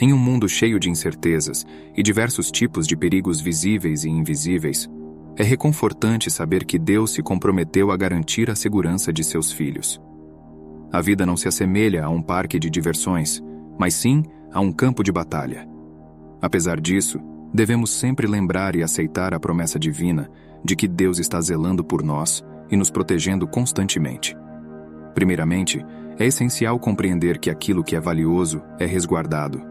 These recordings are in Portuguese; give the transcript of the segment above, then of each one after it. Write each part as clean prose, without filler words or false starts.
Em um mundo cheio de incertezas e diversos tipos de perigos visíveis e invisíveis, é reconfortante saber que Deus se comprometeu a garantir a segurança de seus filhos. A vida não se assemelha a um parque de diversões, mas sim a um campo de batalha. Apesar disso, devemos sempre lembrar e aceitar a promessa divina de que Deus está zelando por nós e nos protegendo constantemente. Primeiramente, é essencial compreender que aquilo que é valioso é resguardado.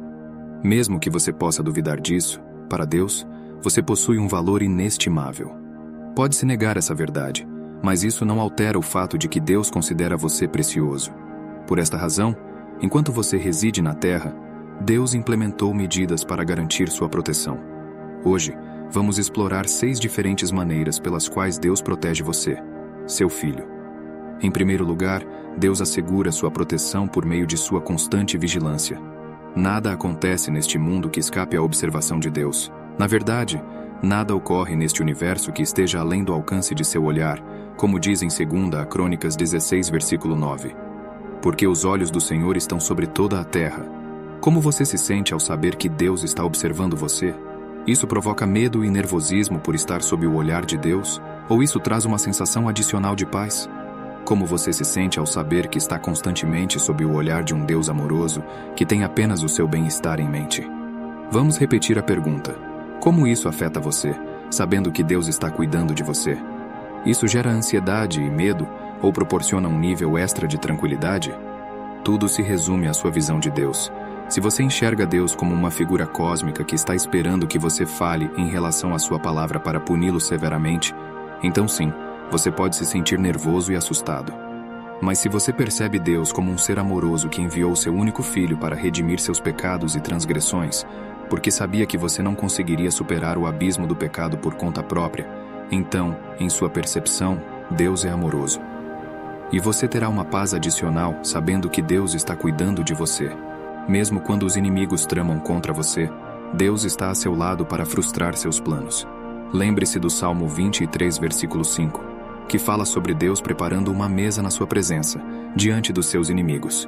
Mesmo que você possa duvidar disso, para Deus, você possui um valor inestimável. Pode-se negar essa verdade, mas isso não altera o fato de que Deus considera você precioso. Por esta razão, enquanto você reside na Terra, Deus implementou medidas para garantir sua proteção. Hoje, vamos explorar 6 diferentes maneiras pelas quais Deus protege você, seu filho. Em primeiro lugar, Deus assegura sua proteção por meio de sua constante vigilância. Nada acontece neste mundo que escape à observação de Deus. Na verdade, nada ocorre neste universo que esteja além do alcance de seu olhar, como diz em 2 Crônicas 16, versículo 9. Porque os olhos do Senhor estão sobre toda a terra. Como você se sente ao saber que Deus está observando você? Isso provoca medo e nervosismo por estar sob o olhar de Deus? Ou isso traz uma sensação adicional de paz? Como você se sente ao saber que está constantemente sob o olhar de um Deus amoroso que tem apenas o seu bem-estar em mente? Vamos repetir a pergunta. Como isso afeta você, sabendo que Deus está cuidando de você? Isso gera ansiedade e medo ou proporciona um nível extra de tranquilidade? Tudo se resume à sua visão de Deus. Se você enxerga Deus como uma figura cósmica que está esperando que você fale em relação à sua palavra para puni-lo severamente, então sim, você pode se sentir nervoso e assustado. Mas se você percebe Deus como um ser amoroso que enviou seu único filho para redimir seus pecados e transgressões, porque sabia que você não conseguiria superar o abismo do pecado por conta própria, então, em sua percepção, Deus é amoroso. E você terá uma paz adicional sabendo que Deus está cuidando de você. Mesmo quando os inimigos tramam contra você, Deus está a seu lado para frustrar seus planos. Lembre-se do Salmo 23, versículo 5, que fala sobre Deus preparando uma mesa na sua presença, diante dos seus inimigos.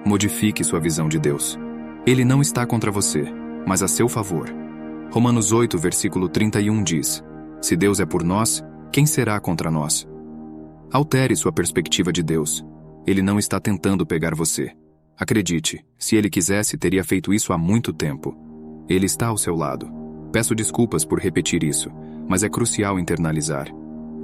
Modifique sua visão de Deus. Ele não está contra você, mas a seu favor. Romanos 8, versículo 31 diz: Se Deus é por nós, quem será contra nós? Altere sua perspectiva de Deus. Ele não está tentando pegar você. Acredite, se ele quisesse, teria feito isso há muito tempo. Ele está ao seu lado. Peço desculpas por repetir isso, mas é crucial internalizar.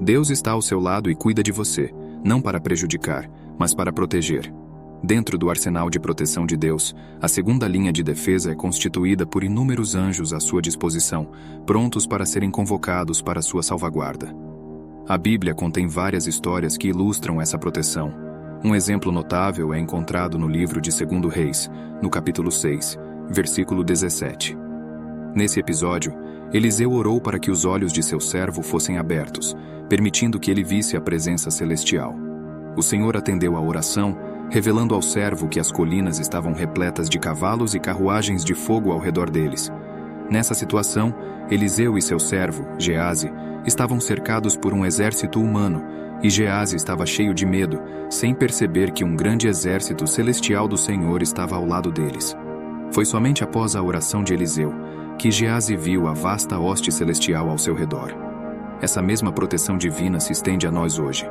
Deus está ao seu lado e cuida de você, não para prejudicar, mas para proteger. Dentro do arsenal de proteção de Deus, a segunda linha de defesa é constituída por inúmeros anjos à sua disposição, prontos para serem convocados para sua salvaguarda. A Bíblia contém várias histórias que ilustram essa proteção. Um exemplo notável é encontrado no livro de 2 Reis, no capítulo 6, versículo 17. Nesse episódio, Eliseu orou para que os olhos de seu servo fossem abertos, permitindo que ele visse a presença celestial. O Senhor atendeu à oração, revelando ao servo que as colinas estavam repletas de cavalos e carruagens de fogo ao redor deles. Nessa situação, Eliseu e seu servo, Geazi, estavam cercados por um exército humano, e Geazi estava cheio de medo, sem perceber que um grande exército celestial do Senhor estava ao lado deles. Foi somente após a oração de Eliseu que Geazi viu a vasta hoste celestial ao seu redor. Essa mesma proteção divina se estende a nós hoje.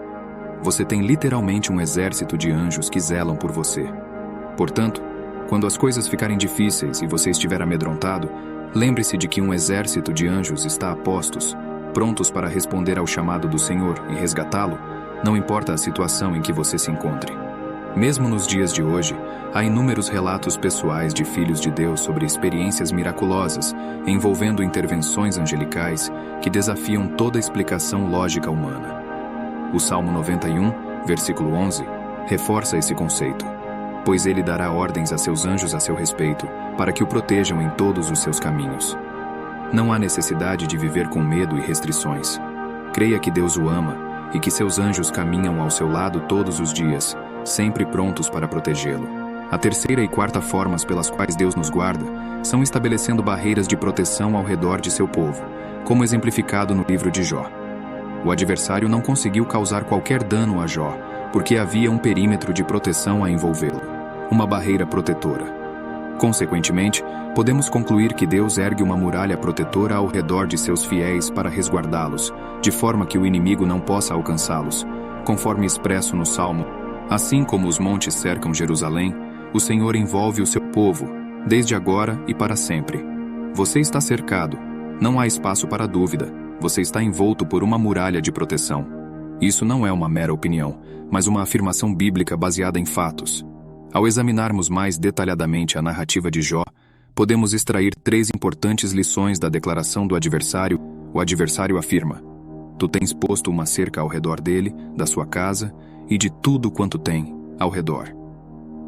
Você tem literalmente um exército de anjos que zelam por você. Portanto, quando as coisas ficarem difíceis e você estiver amedrontado, lembre-se de que um exército de anjos está a postos, prontos para responder ao chamado do Senhor e resgatá-lo, não importa a situação em que você se encontre. Mesmo nos dias de hoje, há inúmeros relatos pessoais de filhos de Deus sobre experiências miraculosas, envolvendo intervenções angelicais que desafiam toda explicação lógica humana. O Salmo 91, versículo 11, reforça esse conceito. Pois ele dará ordens a seus anjos a seu respeito, para que o protejam em todos os seus caminhos. Não há necessidade de viver com medo e restrições. Creia que Deus o ama e que seus anjos caminham ao seu lado todos os dias, sempre prontos para protegê-lo. A terceira e quarta formas pelas quais Deus nos guarda são estabelecendo barreiras de proteção ao redor de seu povo, como exemplificado no livro de Jó. O adversário não conseguiu causar qualquer dano a Jó, porque havia um perímetro de proteção a envolvê-lo, uma barreira protetora. Consequentemente, podemos concluir que Deus ergue uma muralha protetora ao redor de seus fiéis para resguardá-los, de forma que o inimigo não possa alcançá-los, conforme expresso no Salmo. Assim como os montes cercam Jerusalém, o Senhor envolve o seu povo, desde agora e para sempre. Você está cercado. Não há espaço para dúvida. Você está envolto por uma muralha de proteção. Isso não é uma mera opinião, mas uma afirmação bíblica baseada em fatos. Ao examinarmos mais detalhadamente a narrativa de Jó, podemos extrair 3 importantes lições da declaração do adversário. O adversário afirma: Tu tens posto uma cerca ao redor dele, da sua casa, e de tudo quanto tem ao redor.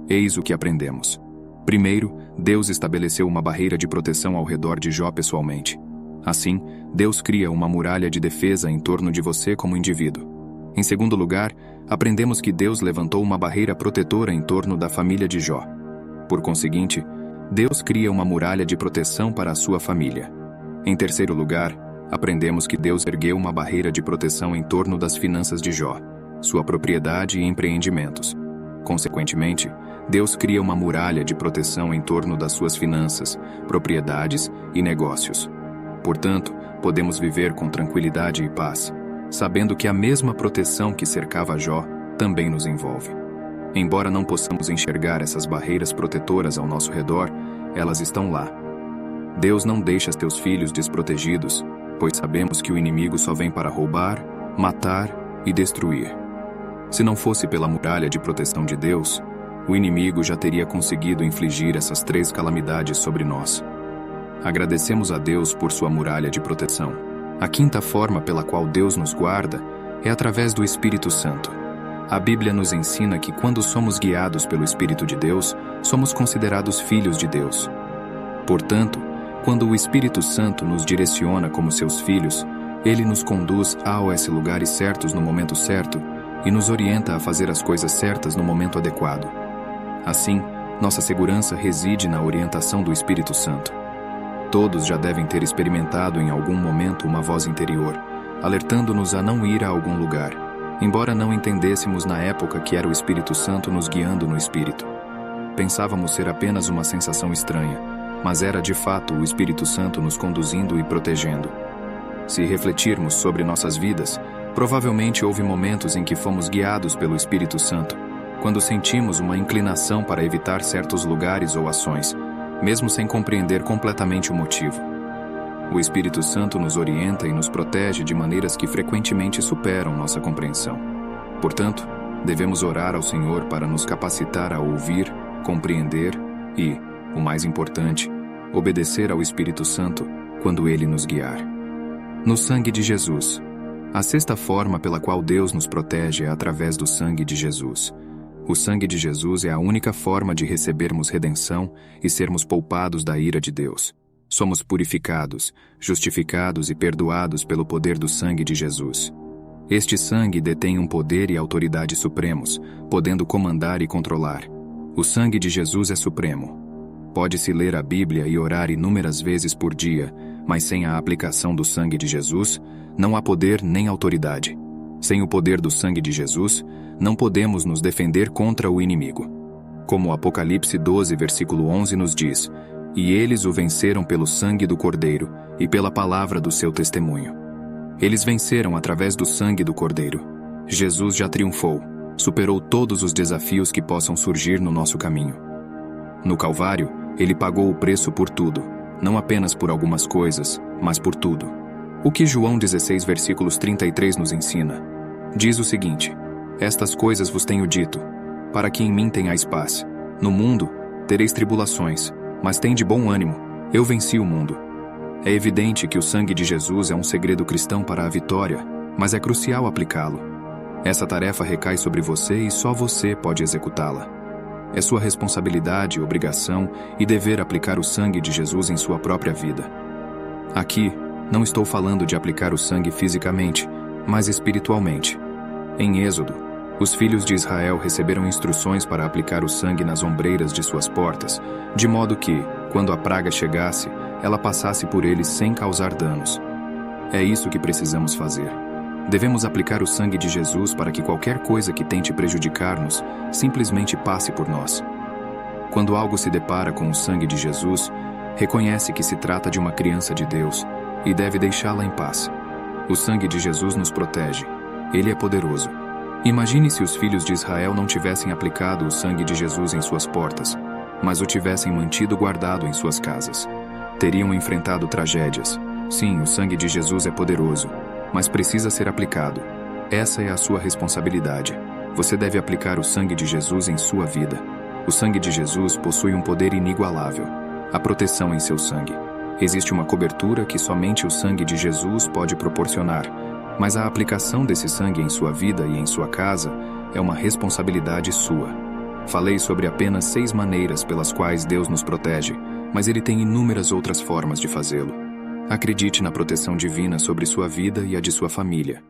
Eis o que aprendemos. Primeiro, Deus estabeleceu uma barreira de proteção ao redor de Jó pessoalmente. Assim, Deus cria uma muralha de defesa em torno de você como indivíduo. Em segundo lugar, aprendemos que Deus levantou uma barreira protetora em torno da família de Jó. Por conseguinte, Deus cria uma muralha de proteção para a sua família. Em terceiro lugar, aprendemos que Deus ergueu uma barreira de proteção em torno das finanças de Jó, sua propriedade e empreendimentos. Consequentemente, Deus cria uma muralha de proteção em torno das suas finanças, propriedades e negócios. Portanto, podemos viver com tranquilidade e paz, sabendo que a mesma proteção que cercava Jó também nos envolve. Embora não possamos enxergar essas barreiras protetoras ao nosso redor, elas estão lá. Deus não deixa teus filhos desprotegidos, pois sabemos que o inimigo só vem para roubar, matar e destruir. Se não fosse pela muralha de proteção de Deus, o inimigo já teria conseguido infligir essas 3 calamidades sobre nós. Agradecemos a Deus por sua muralha de proteção. A quinta forma pela qual Deus nos guarda é através do Espírito Santo. A Bíblia nos ensina que quando somos guiados pelo Espírito de Deus, somos considerados filhos de Deus. Portanto, quando o Espírito Santo nos direciona como seus filhos, ele nos conduz aos lugares certos no momento certo e nos orienta a fazer as coisas certas no momento adequado. Assim, nossa segurança reside na orientação do Espírito Santo. Todos já devem ter experimentado em algum momento uma voz interior, alertando-nos a não ir a algum lugar, embora não entendêssemos na época que era o Espírito Santo nos guiando no Espírito. Pensávamos ser apenas uma sensação estranha, mas era de fato o Espírito Santo nos conduzindo e protegendo. Se refletirmos sobre nossas vidas, provavelmente houve momentos em que fomos guiados pelo Espírito Santo, quando sentimos uma inclinação para evitar certos lugares ou ações, mesmo sem compreender completamente o motivo. O Espírito Santo nos orienta e nos protege de maneiras que frequentemente superam nossa compreensão. Portanto, devemos orar ao Senhor para nos capacitar a ouvir, compreender e, o mais importante, obedecer ao Espírito Santo quando Ele nos guiar. No sangue de Jesus. A sexta forma pela qual Deus nos protege é através do sangue de Jesus. O sangue de Jesus é a única forma de recebermos redenção e sermos poupados da ira de Deus. Somos purificados, justificados e perdoados pelo poder do sangue de Jesus. Este sangue detém um poder e autoridade supremos, podendo comandar e controlar. O sangue de Jesus é supremo. Pode-se ler a Bíblia e orar inúmeras vezes por dia, mas sem a aplicação do sangue de Jesus, não há poder nem autoridade. Sem o poder do sangue de Jesus, não podemos nos defender contra o inimigo. Como o Apocalipse 12, versículo 11 nos diz: E eles o venceram pelo sangue do Cordeiro e pela palavra do seu testemunho. Eles venceram através do sangue do Cordeiro. Jesus já triunfou, superou todos os desafios que possam surgir no nosso caminho. No Calvário, ele pagou o preço por tudo, não apenas por algumas coisas, mas por tudo. O que João 16, versículos 33 nos ensina? Diz o seguinte: Estas coisas vos tenho dito, para que em mim tenhais paz. No mundo tereis tribulações, mas tende bom ânimo, eu venci o mundo. É evidente que o sangue de Jesus é um segredo cristão para a vitória, mas é crucial aplicá-lo. Essa tarefa recai sobre você e só você pode executá-la. É sua responsabilidade, obrigação e dever aplicar o sangue de Jesus em sua própria vida. Aqui, não estou falando de aplicar o sangue fisicamente, mas espiritualmente. Em Êxodo, os filhos de Israel receberam instruções para aplicar o sangue nas ombreiras de suas portas, de modo que, quando a praga chegasse, ela passasse por eles sem causar danos. É isso que precisamos fazer. Devemos aplicar o sangue de Jesus para que qualquer coisa que tente prejudicar-nos simplesmente passe por nós. Quando algo se depara com o sangue de Jesus, reconhece que se trata de uma criança de Deus e deve deixá-la em paz. O sangue de Jesus nos protege. Ele é poderoso. Imagine se os filhos de Israel não tivessem aplicado o sangue de Jesus em suas portas, mas o tivessem mantido guardado em suas casas. Teriam enfrentado tragédias. Sim, o sangue de Jesus é poderoso, mas precisa ser aplicado. Essa é a sua responsabilidade. Você deve aplicar o sangue de Jesus em sua vida. O sangue de Jesus possui um poder inigualável. A proteção em seu sangue. Existe uma cobertura que somente o sangue de Jesus pode proporcionar, mas a aplicação desse sangue em sua vida e em sua casa é uma responsabilidade sua. Falei sobre apenas 6 maneiras pelas quais Deus nos protege, mas Ele tem inúmeras outras formas de fazê-lo. Acredite na proteção divina sobre sua vida e a de sua família.